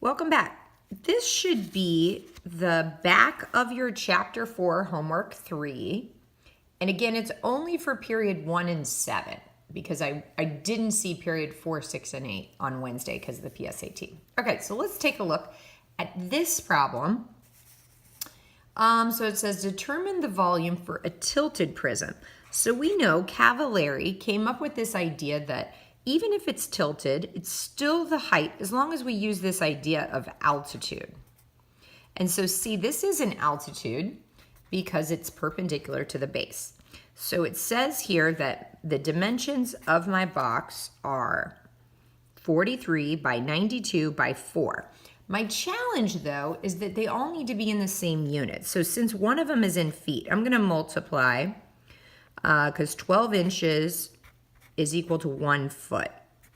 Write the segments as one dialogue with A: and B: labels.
A: Welcome back. This should be the back of your Chapter 4 Homework 3. And again, it's only for period 1 and 7 because I didn't see period 4, 6, and 8 on Wednesday because of the PSAT. Okay, so let's take a look at this problem. So it says determine the volume for a tilted prism. So we know Cavallari came up with this idea that even if it's tilted, it's still the height as long as we use this idea of altitude. And so see, this is an altitude because it's perpendicular to the base. So it says here that the dimensions of my box are 43 by 92 by 4. My challenge, though, is that they all need to be in the same unit. So since one of them is in feet, I'm going to multiply because 12 inches is equal to 1 foot.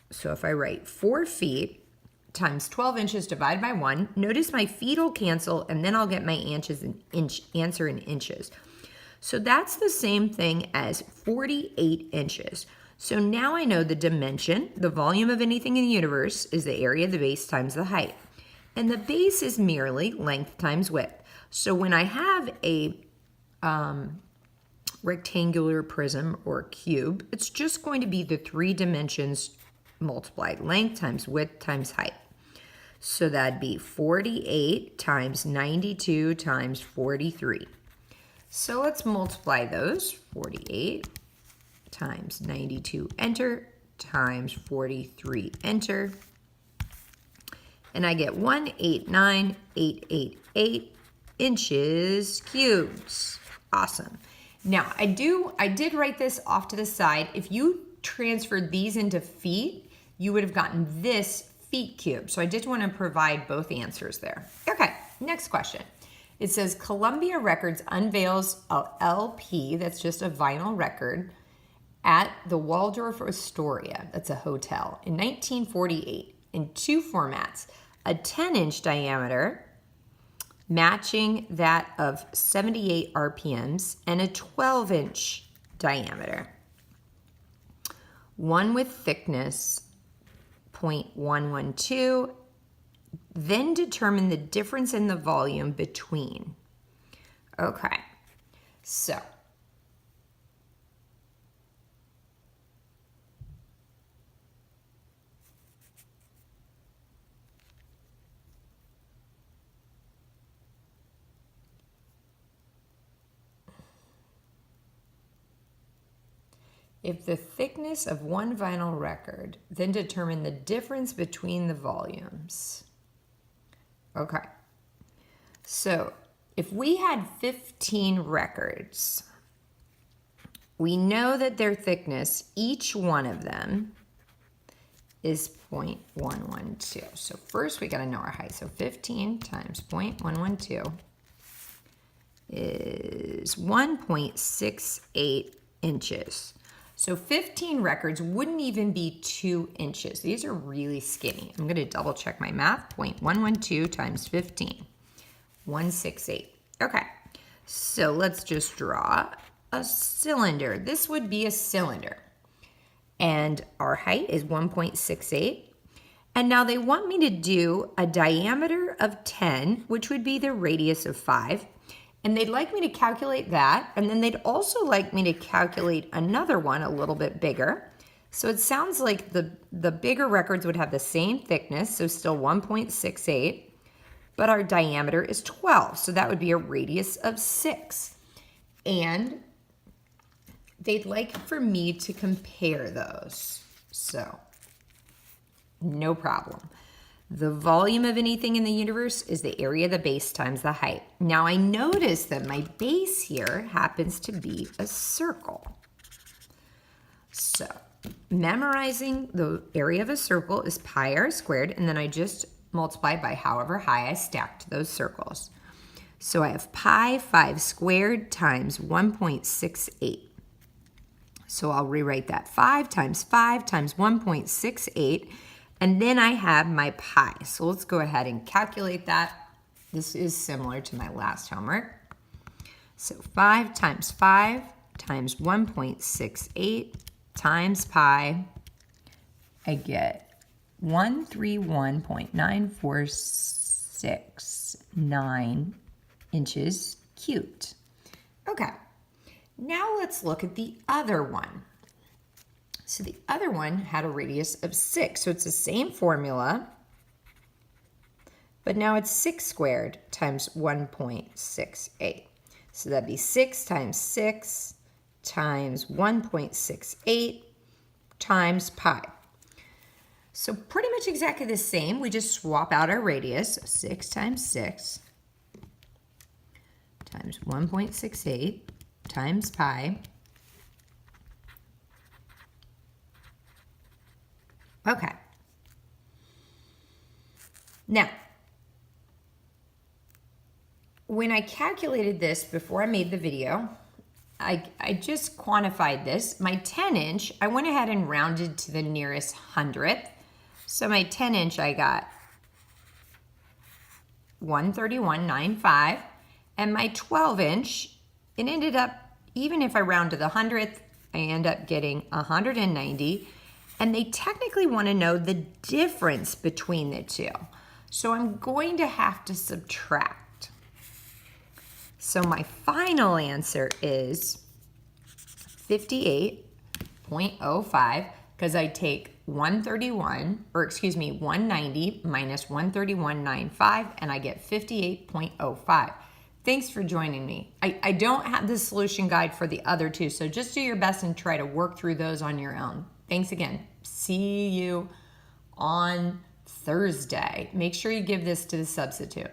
A: So if I write 4 feet times 12 inches divided by 1, notice my feet will cancel, and then I'll get my answer in inches. So that's the same thing as 48 inches. So now I know the dimension, the volume of anything in the universe, is the area of the base times the height. And the base is merely length times width. So when I have a rectangular prism or cube, it's just going to be the 3 dimensions multiplied, length times width times height. So that'd be 48 times 92 times 43. So let's multiply those. 48 times 92, enter, times 43, enter. And I get 189,888 inches cubed. Awesome. Now, I did write this off to the side. If you transferred these into feet, you would have gotten this feet cubed. So I did want to provide both answers there. Okay, next question. It says Columbia Records unveils a LP, that's just a vinyl record, at the Waldorf Astoria, that's a hotel, in 1948 in 2 formats, a 10-inch diameter, matching that of 78 RPMs, and a 12-inch diameter. One with thickness 0.112, then determine the difference in the volume between. Okay, so if the thickness of one vinyl record, then determine the difference between the volumes. Okay, so if we had 15 records, we know that their thickness, each one of them, is 0.112. So first we gotta know our height. So 15 times 0.112 is 1.68 inches. So 15 records wouldn't even be 2 inches. These are really skinny. I'm gonna double check my math. 0.112 times 15, 168. Okay, so let's just draw a cylinder. This would be a cylinder. And our height is 1.68. And now they want me to do a diameter of 10, which would be the radius of 5. And they'd like me to calculate that, and then they'd also like me to calculate another one a little bit bigger. So it sounds like the bigger records would have the same thickness, so still 1.68, but our diameter is 12, so that would be a radius of 6. And they'd like for me to compare those. So, no problem. The volume of anything in the universe is the area of the base times the height. Now I notice that my base here happens to be a circle. So memorizing the area of a circle is pi r squared, and then I just multiply by however high I stacked those circles. So I have pi 5 squared times 1.68. So I'll rewrite that 5 times 1.68. And then I have my pi. So let's go ahead and calculate that. This is similar to my last homework. So 5 times 1.68 times pi, I get 131.9469 inches cubed. Okay, now let's look at the other one. So the other one had a radius of 6, so it's the same formula, but now it's 6 squared times 1.68. So that'd be 6 times 6 times 1.68 times pi. So pretty much exactly the same. We just swap out our radius. So 6 times 6 times 1.68 times pi. Okay. Now, when I calculated this before I made the video, I just quantified this. My 10-inch, I went ahead and rounded to the nearest hundredth. So my 10-inch, I got 131.95. And my 12-inch, it ended up, even if I round to the hundredth, I end up getting 190. And they technically want to know the difference between the two. So I'm going to have to subtract. So my final answer is 58.05, because I take 190 minus 131.95, and I get 58.05. Thanks for joining me. I don't have the solution guide for the other two, so just do your best and try to work through those on your own. Thanks again. See you on Thursday. Make sure you give this to the substitute.